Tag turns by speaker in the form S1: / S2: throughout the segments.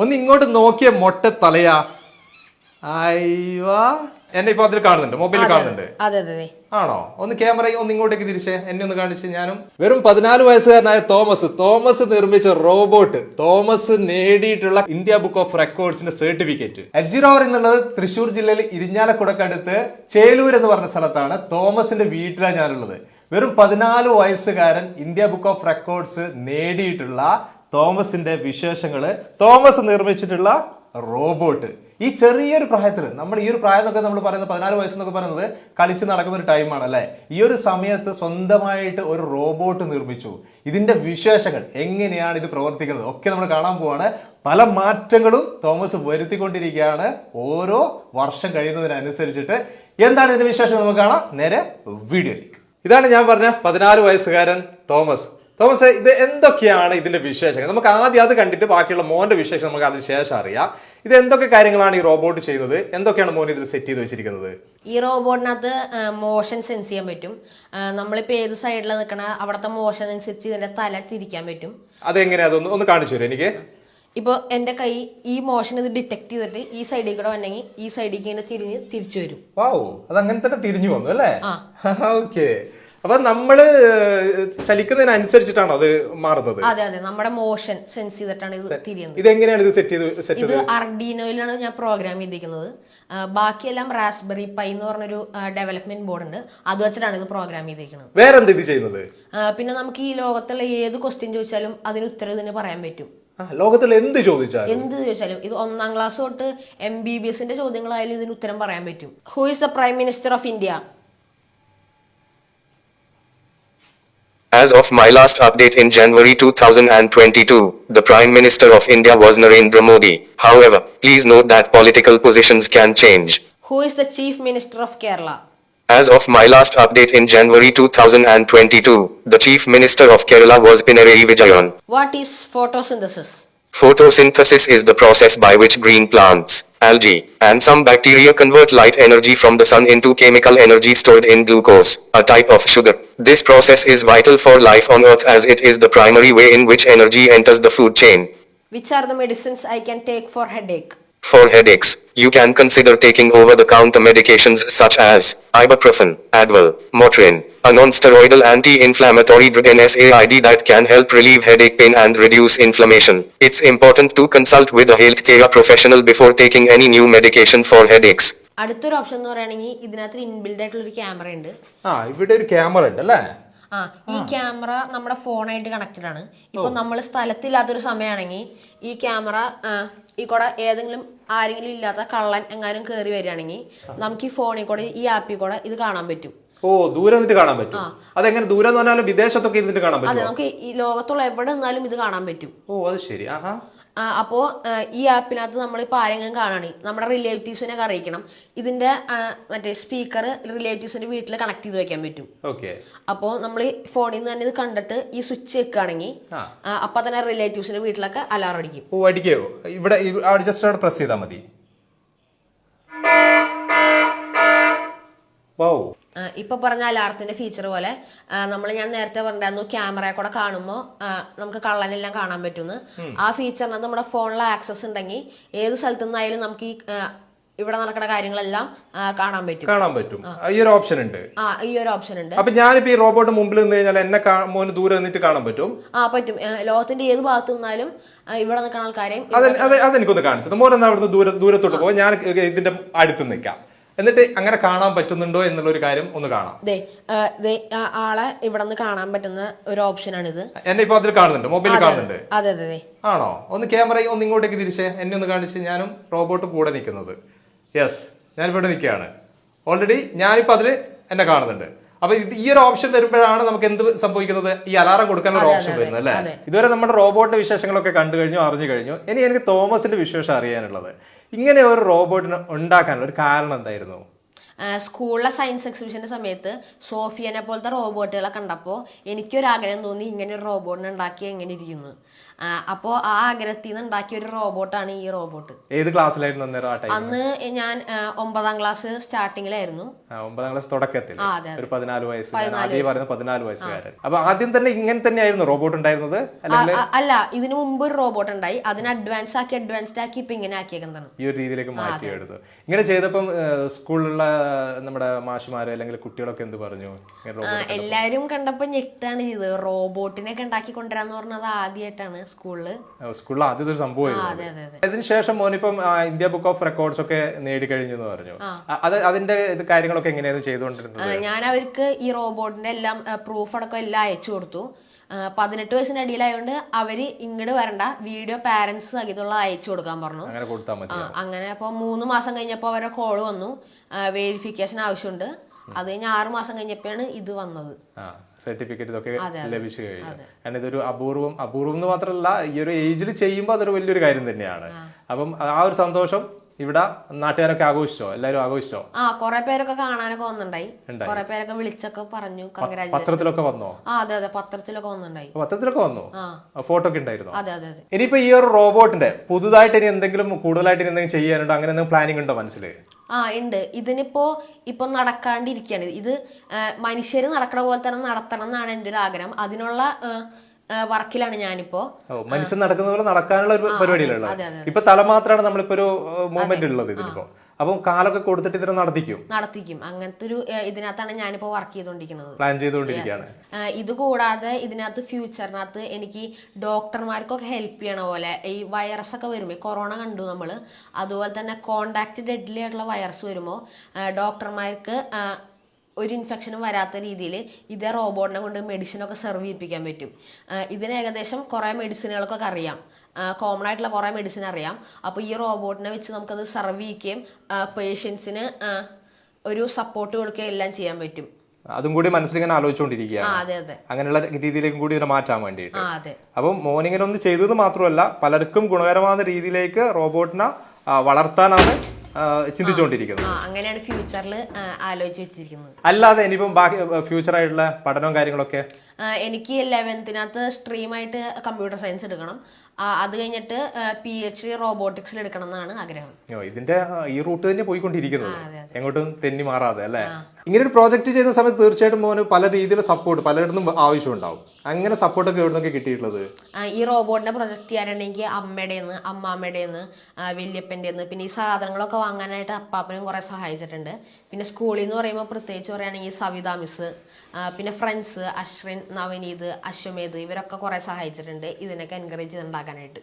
S1: ഒന്ന് ഇങ്ങോട്ട് നോക്കിയ മൊട്ട തലയാ. അയ്യോ, എന്നെ ഇപ്പൊ അതിൽ കാണുന്നുണ്ട്, മൊബൈലിൽ കാണുന്നുണ്ട്.
S2: അതെ അതെ.
S1: ആണോ? ഒന്ന് ക്യാമറ ഒന്ന് ഇങ്ങോട്ടേക്ക് തിരിച്ചേ, എന്നെ ഒന്ന് കാണിച്ച്. ഞാനും വെറും 14 വയസ്സുകാരനായ തോമസ് നിർമ്മിച്ച റോബോട്ട്. തോമസ് നേടിയിട്ടുള്ള ഇന്ത്യ ബുക്ക് ഓഫ് റെക്കോർഡ്സിന്റെ സർട്ടിഫിക്കറ്റ്. എഡ്ജിറോവർ എന്നുള്ളത് തൃശ്ശൂർ ജില്ലയിൽ ഇരിഞ്ഞാലക്കുടക്കടുത്ത് ചേലൂർ എന്ന് പറഞ്ഞ സ്ഥലത്താണ്. തോമസിന്റെ വീട്ടിലാണ് ഞാനുള്ളത്. വെറും 14 വയസ്സുകാരൻ ഇന്ത്യ ബുക്ക് ഓഫ് റെക്കോർഡ്സ് നേടിയിട്ടുള്ള തോമസിന്റെ വിശേഷങ്ങള്, തോമസ് നിർമ്മിച്ചിട്ടുള്ള റോബോട്ട്. ഈ ചെറിയൊരു പ്രായത്തിൽ, നമ്മൾ ഈ ഒരു പ്രായം എന്നൊക്കെ നമ്മൾ പറയുന്നത് 14 വയസ്സെന്നൊക്കെ പറയുന്നത് കളിച്ച് നടക്കുന്ന ഒരു ടൈമാണ് അല്ലേ. ഈ ഒരു സമയത്ത് സ്വന്തമായിട്ട് ഒരു റോബോട്ട് നിർമ്മിച്ചു. ഇതിന്റെ വിശേഷങ്ങൾ, എങ്ങനെയാണ് ഇത് പ്രവർത്തിക്കുന്നത് ഒക്കെ നമ്മൾ കാണാൻ പോവാണ്. പല മാറ്റങ്ങളും തോമസ് വരുത്തിക്കൊണ്ടിരിക്കുകയാണ് ഓരോ വർഷം കഴിയുന്നതിനനുസരിച്ചിട്ട്. എന്താണ് ഇതിന്റെ വിശേഷം നമുക്ക് കാണാം. നേരെ വീഡിയോയിലേക്ക്. ഇതാണ് ഞാൻ പറഞ്ഞ 14 വയസ്സുകാരൻ തോമസ്. തോമസ്, ഇത് എന്തൊക്കെയാണ് ഇതിന്റെ വിശേഷങ്ങൾ? നമുക്ക് ആദ്യം അത് കണ്ടിട്ട് ബാക്കിയുള്ള മോന്റെ വിശേഷം നമുക്ക് അതിന് ശേഷം അറിയാം. ഇത് എന്തൊക്കെ കാര്യങ്ങളാണ് ഈ റോബോട്ട് ചെയ്യുന്നത്? എന്തൊക്കെയാണ് മോൻ ഇതിൽ സെറ്റ് ചെയ്ത് വെച്ചിരിക്കുന്നത്?
S2: ഈ റോബോട്ടിനകത്ത് മോഷൻ സെൻസ് ചെയ്യാൻ പറ്റും. നമ്മളിപ്പോൾ ഏത് സൈഡിലാണ് നിൽക്കണ അവിടുത്തെ മോഷൻ അനുസരിച്ച് ഇതിന്റെ തല തിരിക്കാൻ പറ്റും.
S1: അതെങ്ങനെയാ? ഒന്ന് കാണിച്ചു തരും എനിക്ക്.
S2: ഇപ്പോൾ എൻ്റെ കൈ ഈ മോഷൻ ഇത് ഡിറ്റക്ട് ചെയ്തിട്ട് ഈ സൈഡിൽ കൂടെ വന്നെങ്കിൽ ഈ സൈഡിലേക്ക് ഇങ്ങനെ തിരിച്ചു വരും.
S1: വാവ്, അത് അങ്ങനെ തന്നെ തിരിഞ്ഞു വന്നു അല്ലേ? ഓക്കെ. അപ്പൊ നമ്മള് ചലിക്കുന്നതിനനുസരിച്ചിട്ടാണോ അത് മാറുന്നത്?
S2: അതെ അതെ, നമ്മുടെ മോഷൻ സെൻസ് ചെയ്തിട്ടാണ് ഇത് തിരിയുന്നത്.
S1: ഇതെങ്ങനെയാണ് ഇത് സെറ്റ് ചെയ്ത്?
S2: ഇത് അർഡീനോയിലാണ് ഞാൻ പ്രോഗ്രാം ചെയ്തിരിക്കുന്നത്. ബാക്കിയെല്ലാം റാസ്ബെറി പൈ എന്ന് പറഞ്ഞൊരു ഡെവലപ്മെന്റ് ബോർഡ് ഉണ്ട്, അത് വെച്ചിട്ടാണ് ഇത് പ്രോഗ്രാം ചെയ്തിരിക്കുന്നത്.
S1: വേറെ എന്ത് ഇത് ചെയ്യുന്നത്?
S2: പിന്നെ നമുക്ക് ഈ ലോകത്തുള്ള ഏത് ക്വസ്റ്റ്യൻ ചോദിച്ചാലും അതിന് ഉത്തരം ഇതിന് പറയാൻ പറ്റും.
S1: ലോകത്തിൽ എന്ത് ചോദിച്ചാലും
S2: ഇത് 1ാം ക്ലാസ് തൊട്ട് MBBSന്റെ ചോദ്യങ്ങളായാലും ഇതിന് ഉത്തരം പറയാൻ പറ്റും. Who is the prime minister of India?
S3: As of my last update in January 2022, the Prime Minister of India was Narendra Modi. However, please note that political positions can change.
S2: Who is the Chief Minister of Kerala?
S3: As of my last update in January 2022, the Chief Minister of Kerala was Pinarayi Vijayan.
S2: What is photosynthesis?
S3: Photosynthesis is the process by which green plants, algae, and some bacteria convert light energy from the sun into chemical energy stored in glucose, a type of sugar. This process is vital for life on Earth as it is the primary way in which energy enters the food chain.
S2: Which are the medicines I can take for headache?
S3: For headaches, you can consider taking over-the-counter medications such as ibuprofen, Advil, Motrin, a non-steroidal anti-inflammatory drug NSAID that can help relieve headache pain and reduce inflammation. It's important to consult with a healthcare professional before taking any new medication for headaches.
S2: അടുത്തൊരു option എന്ന് പറയുകയാണെങ്കിൽ ഇതിനകത്ത് inbuilt ആയിട്ടുള്ള ഒരു camera ഉണ്ട്.
S1: ഇവിടെ ഒരു camera ഉണ്ട് അല്ലേ?
S2: ഈ ക്യാമറ നമ്മുടെ ഫോണായിട്ട് കണക്റ്റഡ് ആണ്. ഇപ്പൊ നമ്മൾ സ്ഥലത്തില്ലാത്തൊരു സമയമാണെങ്കിൽ ഈ ക്യാമറ ഈ കൂടെ ഏതെങ്കിലും ആരെങ്കിലും ഇല്ലാത്ത കള്ളൻ എങ്ങാനും കയറി വരികയാണെങ്കിൽ നമുക്ക് ഈ ഫോണിൽ കൂടെ ഈ ആപ്പിൽ കൂടെ ഇത് കാണാൻ പറ്റും.
S1: ഓ, ദൂരെ നിന്നിട്ട് കാണാൻ പറ്റും. അതെങ്ങനെ ദൂരം എന്ന് പറഞ്ഞാൽ വിദേശത്തൊക്കെ ഇരുന്നിട്ട് കാണാൻ പറ്റും?
S2: അതെ, നമുക്ക് ഈ ലോകത്തുള്ള എവിടെ നിന്നാലും ഇത് കാണാൻ പറ്റും.
S1: ഓ, അത് ശരി.
S2: അപ്പോൾ ഈ ആപ്പിനകത്ത് നമ്മളിപ്പോൾ ആരെങ്കിലും കാണുകയാണെങ്കിൽ നമ്മുടെ റിലേറ്റീവ്സിനെ അറിയിക്കണം. ഇതിന്റെ മറ്റേ സ്പീക്കർ റിലേറ്റീവ്സിന്റെ വീട്ടിൽ കണക്ട് ചെയ്ത് വെക്കാൻ പറ്റും. അപ്പോൾ നമ്മൾ ഫോണിൽ നിന്ന് തന്നെ ഇത് കണ്ടിട്ട് ഈ സ്വിച്ച് വെക്കുകയാണെങ്കിൽ അപ്പൊ തന്നെ റിലേറ്റീവ്സിന്റെ വീട്ടിലൊക്കെ അലാറം അടിക്കും.
S1: ഓ, അടിക്കോ? ഇവിടെ ജസ്റ്റ് അവിടെ പ്രസ് ചെയ്താൽ മതി.
S2: ഇപ്പൊ പറഞ്ഞ അലാറത്തിന്റെ ഫീച്ചർ പോലെ ഞാൻ നേരത്തെ പറഞ്ഞായിരുന്നു ക്യാമറയെ കൂടെ കാണുമ്പോൾ നമുക്ക് കള്ളനെല്ലാം കാണാൻ പറ്റുമെന്ന്. ആ ഫീച്ചറിന് നമ്മുടെ ഫോണിൽ ആക്സസ് ഉണ്ടെങ്കിൽ ഏത് സ്ഥലത്തു നിന്നായാലും നമുക്ക് ഈ ഇവിടെ നടക്കുന്ന കാര്യങ്ങളെല്ലാം കാണാൻ പറ്റും.
S1: ഈ ഒരു ഓപ്ഷൻ ഉണ്ട്.
S2: ഈ ഒരു ഓപ്ഷൻ ഉണ്ട്.
S1: അപ്പൊ ഞാനിപ്പോ ഈ റോബോട്ട് മുമ്പിൽ നിന്ന് കഴിഞ്ഞാൽ എന്നെ മോന് ദൂരെ നിന്നിട്ട് കാണാൻ പറ്റും?
S2: പറ്റും. ലോകത്തിന്റെ ഏത് ഭാഗത്തു നിന്നാലും ഇവിടെ നിൽക്കുന്ന ആൾക്കാരെയും
S1: അതെനിക്കൊന്ന് കാണിച്ചത്. മോനെന്നാ അവിടുന്ന് ദൂരത്തോട്ട് പോകും, ഞാൻ ഇതിന്റെ അടുത്ത് നിൽക്കാം. എന്നിട്ട് അങ്ങനെ കാണാൻ പറ്റുന്നുണ്ടോ എന്നുള്ള ഒരു കാര്യം ഒന്ന് കാണാം.
S2: ആളെ ഇവിടെ നിന്ന് കാണാൻ പറ്റുന്ന ഒരു ഓപ്ഷനാണ് ഇത്.
S1: എന്നെ ഇപ്പൊ അതിൽ കാണുന്നുണ്ട്, മൊബൈലിൽ കാണുന്നുണ്ട്.
S2: അതെ അതെ.
S1: ആണോ? ഒന്ന് ക്യാമറ ഒന്ന് ഇങ്ങോട്ടേക്ക് തിരിച്ചേ, എന്നെ ഒന്ന് കാണിച്ച്. ഞാനും റോബോട്ട് കൂടെ നിൽക്കുന്നത്. യെസ്, ഞാൻ ഇവിടെ നിൽക്കുകയാണ്. ഓൾറെഡി ഞാനിപ്പോ അതില് എന്നെ കാണുന്നുണ്ട്. അപ്പൊ ഈ ഒരു ഓപ്ഷൻ വരുമ്പോഴാണ് നമുക്ക് എന്ത് സംഭവിക്കുന്നത്? ഈ അലാറം കൊടുക്കാനുള്ള ഓപ്ഷൻ വരുന്നത് അല്ലേ? ഇതുവരെ നമ്മുടെ റോബോട്ടിന്റെ വിശേഷങ്ങളൊക്കെ കണ്ടു കഴിഞ്ഞു, അറിഞ്ഞു കഴിഞ്ഞു. ഇനി എനിക്ക് തോമസിന്റെ വിശേഷം അറിയാനുള്ളത്, ഇങ്ങനെ ഒരു റോബോട്ടിനെ ഉണ്ടാക്കാനുള്ള ഒരു കാരണം എന്തായിരുന്നു?
S2: സ്കൂളിലെ സയൻസ് എക്സിബിഷന്റെ സമയത്ത് സോഫിയനെ പോലത്തെ റോബോട്ടുകളെ കണ്ടപ്പോൾ എനിക്കൊരാഗ്രഹം തോന്നി ഇങ്ങനെ ഒരു റോബോട്ടിനെ ഉണ്ടാക്കി എങ്ങനെ ഇരിക്കുന്നു. അപ്പോൾ ആ ആഗ്രഹത്തിൽ നിന്ന് ഉണ്ടാക്കിയ ഒരു റോബോട്ടാണ് ഈ റോബോട്ട്.
S1: ഏത് ക്ലാസ്സിലായിരുന്നു അന്നേരം ആ ടൈം?
S2: അന്ന് ഞാൻ 9ാം ക്ലാസ് സ്റ്റാർട്ടിങ്ങിലായിരുന്നു.
S1: 9ാം ക്ലാസ് തുടക്കത്തിൽ
S2: അതെ.
S1: ഒരു 14 വയസ്സ്, ആദ്യം പറയുന്നത് 14 വയസ്സുകാരൻ. അപ്പൊ ആദ്യം തന്നെ ഇങ്ങനെ തന്നെയായിരുന്നു റോബോട്ട് ഉണ്ടായിരുന്നത്?
S2: അല്ല, ഇതിനു മുമ്പ് ഒരു റോബോട്ട് ഉണ്ടായി, അതിന് അഡ്വാൻസ്ഡ് ആക്കി ഇപ്പൊ ഇങ്ങനെ ആക്കിയേക്കുന്നതാണ്.
S1: ഈ ഒരു രീതിയിലേക്ക് മാറ്റിയെടുത്തു. ഇങ്ങനെ ചെയ്തപ്പം സ്കൂളിലുള്ള നമ്മുടെ മാഷുമാര് അല്ലെങ്കിൽ കുട്ടികളൊക്കെ എന്ത് പറഞ്ഞു?
S2: എല്ലാരും കണ്ടപ്പോ ഞെട്ടാണ് ചെയ്തത്. റോബോട്ടിനെ ഉണ്ടാക്കി കൊണ്ടുവരാന്ന് പറഞ്ഞത് ആദ്യമായിട്ടാണ് സ്കൂളിൽ
S1: ആദ്യത്തെ ഒരു സംഭവം. അതിനുശേഷം മോനിപ്പം ഇന്ത്യ ബുക്ക് ഓഫ് റെക്കോർഡ്സ് ഒക്കെ നേടിക്കഴിഞ്ഞു എന്ന് പറഞ്ഞു. അതിന്റെ കാര്യങ്ങളൊക്കെ എങ്ങനെയായിരുന്നു ചെയ്തുകൊണ്ടിരുന്നത്?
S2: ഞാൻ അവർക്ക് ഈ റോബോട്ടിന്റെ എല്ലാം പ്രൂഫ് അടക്കം എല്ലാം അയച്ചു കൊടുത്തു. 18 വയസ്സിന് അടിയിലായതുകൊണ്ട് അവര് ഇങ്ങോട്ട് വരണ്ട, വീഡിയോ പാരന്റ്സ് സഹിതമുള്ള അയച്ചു കൊടുക്കാൻ പറഞ്ഞു. അങ്ങനെ അപ്പൊ 3 മാസം കഴിഞ്ഞപ്പോ അവരെ കോള് വന്നു, വെരിഫിക്കേഷൻ ആവശ്യമുണ്ട്. അത് കഴിഞ്ഞ് 6 മാസം കഴിഞ്ഞപ്പോഴാണ് ഇത് വന്നത്.
S1: സർട്ടിഫിക്കറ്റ് ഇതൊക്കെ ലഭിച്ചു കഴിഞ്ഞു. കാരണം ഇതൊരു അപൂർവം എന്ന് മാത്രമല്ല, ഈ ഒരു ഏജിൽ ചെയ്യുമ്പോൾ അതൊരു വലിയൊരു കാര്യം തന്നെയാണ്. അപ്പം ആ ഒരു സന്തോഷം ഇവിടെ നാട്ടുകാരൊക്കെ ആഘോഷിച്ചോ? എല്ലാരും ആഘോഷിച്ചോ?
S2: കുറെ പേരൊക്കെ കാണാനൊക്കെ വന്നിട്ടുണ്ടായി. കുറെ പേരൊക്കെ വിളിച്ചൊക്കെ പറഞ്ഞു
S1: പത്രത്തിലൊക്കെ വന്നോ?
S2: അതെ, പത്രത്തിലൊക്കെ വന്നിട്ടുണ്ടായി.
S1: പത്രത്തിലൊക്കെ വന്നു, ഫോട്ടോ ഒക്കെ ഉണ്ടായിരുന്നു.
S2: അതെ.
S1: ഇനിയിപ്പോ ഈ ഒരു റോബോട്ടിന്റെ പുതുതായിട്ട് ഇനി എന്തെങ്കിലും കൂടുതലായിട്ട് എന്തെങ്കിലും ചെയ്യാനുണ്ടോ? അങ്ങനെ എന്തെങ്കിലും പ്ലാനിംഗ് ഉണ്ടോ മനസ്സിൽ?
S2: ഉണ്ട്. ഇപ്പൊ നടക്കാണ്ടിരിക്കുകയാണ്. ഇത് മനുഷ്യര് നടക്കണ പോലെ തന്നെ നടത്തണം എന്നാണ് എന്റെ ഒരു ആഗ്രഹം. അതിനുള്ള വർക്കിലാണ് ഞാനിപ്പോ.
S1: മനുഷ്യൻ നടക്കുന്ന പോലെ നടക്കാനുള്ള ഒരു പരിപാടിയിലുള്ളത്. ഇപ്പൊ തല മാത്രമാണ് നമ്മളിപ്പോ ഒരു മൂവ്മെന്റ് ഉള്ളത് ഇതിപ്പോ. അപ്പം കാലൊക്കെ കൊടുത്തിട്ട് ഇതിനെ നടത്തിക്കും. അങ്ങനത്തെ ഒരു ഇതിനകത്താണ് ഞാനിപ്പോ വർക്ക് ചെയ്തോണ്ടിരിക്കുന്നത്, പ്ലാൻ ചെയ്തുകൊണ്ടിരിക്കുകയാണ്. ഇത് കൂടാതെ ഇതിനകത്ത് ഫ്യൂച്ചറിനകത്ത് എനിക്ക് ഡോക്ടർമാർക്കൊക്കെ ഹെൽപ്പ് ചെയ്യണ പോലെ ഈ വൈറസ് ഒക്കെ വരുമ്പോ, കൊറോണ കണ്ടു നമ്മള്, അതുപോലെ തന്നെ കോണ്ടാക്ട് ഡെഡ്ലി ആയിട്ടുള്ള വൈറസ് വരുമ്പോ ഡോക്ടർമാർക്ക് ഒരു ഇൻഫെക്ഷനും വരാത്ത രീതിയിൽ ഇതേ റോബോട്ടിനെ കൊണ്ട് മെഡിസിനൊക്കെ സെർവ് ചെയ്യിപ്പിക്കാൻ പറ്റും. ഇതിന് ഏകദേശം കുറേ മെഡിസിനുകൾക്കൊക്കെ അറിയാം, കോമൺ ആയിട്ടുള്ള കുറേ മെഡിസിൻ അറിയാം. അപ്പോൾ ഈ റോബോട്ടിനെ വെച്ച് നമുക്കത് സെർവ് ചെയ്യിക്കുകയും പേഷ്യൻസിന് ഒരു സപ്പോർട്ട് കൊടുക്കുകയും എല്ലാം ചെയ്യാൻ പറ്റും. അതും കൂടി മനസ്സിലിങ്ങനെ ആലോചിച്ചുകൊണ്ടിരിക്കുകയാണ്, അങ്ങനെയുള്ള രീതിയിലേക്കും കൂടി ഇതിനെ മാറ്റാൻ വേണ്ടിയിട്ട്. അപ്പം മോർണിംഗിനെ ഒന്ന് ചെയ്തത് മാത്രമല്ല, പലർക്കും ഗുണകരമാകുന്ന രീതിയിലേക്ക് റോബോട്ടിനെ വളർത്താനാണ് ചിന്തിച്ചുകൊണ്ടിരിക്കുന്നത്.
S2: അങ്ങനെയാണ് ഫ്യൂച്ചറിൽ ആലോചിച്ച് വെച്ചിരിക്കുന്നത്.
S1: അല്ലാതെ ഇനിയിപ്പം ബാക്കി ഫ്യൂച്ചർ ആയിട്ടുള്ള പഠനവും കാര്യങ്ങളൊക്കെ?
S2: എനിക്ക് 11th സ്ട്രീമായിട്ട് കമ്പ്യൂട്ടർ സയൻസ് എടുക്കണം. അത് കഴിഞ്ഞിട്ട് PhD റോബോട്ടിക്സിൽ എടുക്കണം എന്നാണ് ആഗ്രഹം.
S1: ഇതിന്റെ ഈ റൂട്ട് തന്നെ പോയിക്കൊണ്ടിരിക്കുന്നത്, എങ്ങോട്ടും തെന്നി മാറാതെ അല്ലേ? ഇങ്ങനെ ഒരു പ്രോജക്റ്റ് ചെയ്യുന്ന സമയത്ത് തീർച്ചയായിട്ടും മോന് പല രീതിയിലുള്ള സപ്പോർട്ട് പലയിടത്തും ആവശ്യമുണ്ടാവും. അങ്ങനെ സപ്പോർട്ടൊക്കെ എവിടെ നിന്നൊക്കെ കിട്ടിയിട്ടുള്ളത്?
S2: ഈ റോബോട്ടിനെ പ്രൊജക്ട് ചെയ്യാനുണ്ടെങ്കിൽ അമ്മയുടേന്ന്, അമ്മാമ്മയുടേന്ന്, വല്യപ്പൻ്റെന്ന്, പിന്നെ ഈ സാധനങ്ങളൊക്കെ വാങ്ങാനായിട്ട് അപ്പാപ്പനും കുറെ സഹായിച്ചിട്ടുണ്ട്. പിന്നെ സ്കൂളിൽ നിന്ന് പറയുമ്പോൾ പ്രത്യേകിച്ച് പറയുകയാണെങ്കിൽ സവിത മിസ്, പിന്നെ ഫ്രണ്ട്സ് അശ്വിൻ, നവനീത്, അശ്വമേധ്, ഇവരൊക്കെ കുറെ സഹായിച്ചിട്ടുണ്ട് ഇതിനൊക്കെ എൻകറേജ് ചെയ്തുണ്ടാക്കാനായിട്ട്.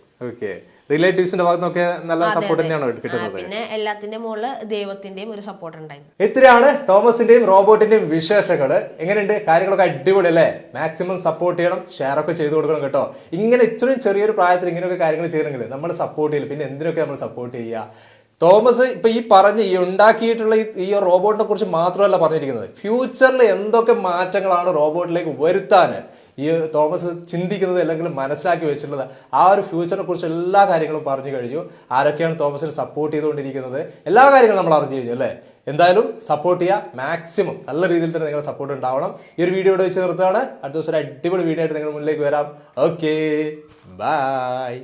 S1: റിലേറ്റീവ്സിന്റെ ഭാഗത്തുനിന്നൊക്കെ നല്ല സപ്പോർട്ട് തന്നെയാണോ കിട്ടുന്നത്?
S2: പിന്നെ എല്ലാത്തിന്റെ മുകളിൽ ദൈവത്തിന്റെയും ഒരു സപ്പോർട്ട് ഉണ്ടായിരുന്നു.
S1: ഇത്രയാണ് തോമസിന്റെയും റോബോട്ടിന്റെയും വിശേഷങ്ങള്. എങ്ങനെയുണ്ട്? കാര്യങ്ങളൊക്കെ അടിപൊളി അല്ലേ? മാക്സിമം സപ്പോർട്ട് ചെയ്യണം, ഷെയർ ഒക്കെ ചെയ്ത് കൊടുക്കണം കേട്ടോ. ഇങ്ങനെ ഇത്രയും ചെറിയൊരു പ്രായത്തിൽ ഇങ്ങനെയൊക്കെ കാര്യങ്ങൾ ചെയ്യണമെങ്കിൽ നമ്മൾ സപ്പോർട്ട് ചെയ്യില്ല, പിന്നെ എന്തിനൊക്കെ നമ്മൾ സപ്പോർട്ട് ചെയ്യുക? തോമസ് ഇപ്പൊ ഈ ഉണ്ടാക്കിയിട്ടുള്ള ഈ റോബോട്ടിനെ കുറിച്ച് മാത്രമല്ല പറഞ്ഞിരിക്കുന്നത്, ഫ്യൂച്ചറിൽ എന്തൊക്കെ മാറ്റങ്ങളാണ് റോബോട്ടിലേക്ക് വരുത്താൻ ഈ തോമസ് ചിന്തിക്കുന്നത് അല്ലെങ്കിൽ മനസ്സിലാക്കി വെച്ചിട്ടുള്ളത്. ആ ഒരു ഫ്യൂച്ചറിനെ കുറിച്ച് എല്ലാ കാര്യങ്ങളും പറഞ്ഞു കഴിഞ്ഞു. ആരൊക്കെയാണ് തോമസിന് സപ്പോർട്ട് ചെയ്തുകൊണ്ടിരിക്കുന്നത്, എല്ലാ കാര്യങ്ങളും നമ്മൾ അറിഞ്ഞു കഴിഞ്ഞു അല്ലേ? എന്തായാലും സപ്പോർട്ട് ചെയ്യുക, മാക്സിമം നല്ല രീതിയിൽ തന്നെ നിങ്ങളുടെ സപ്പോർട്ട് ഉണ്ടാവണം. ഈ ഒരു വീഡിയോ ഇവിടെ വെച്ച് നിർത്തുകയാണ്. അടുത്ത ദിവസം ഒരു അടിപൊളി വീഡിയോ ആയിട്ട് നിങ്ങളുടെ മുന്നിലേക്ക് വരാം. Okay, by.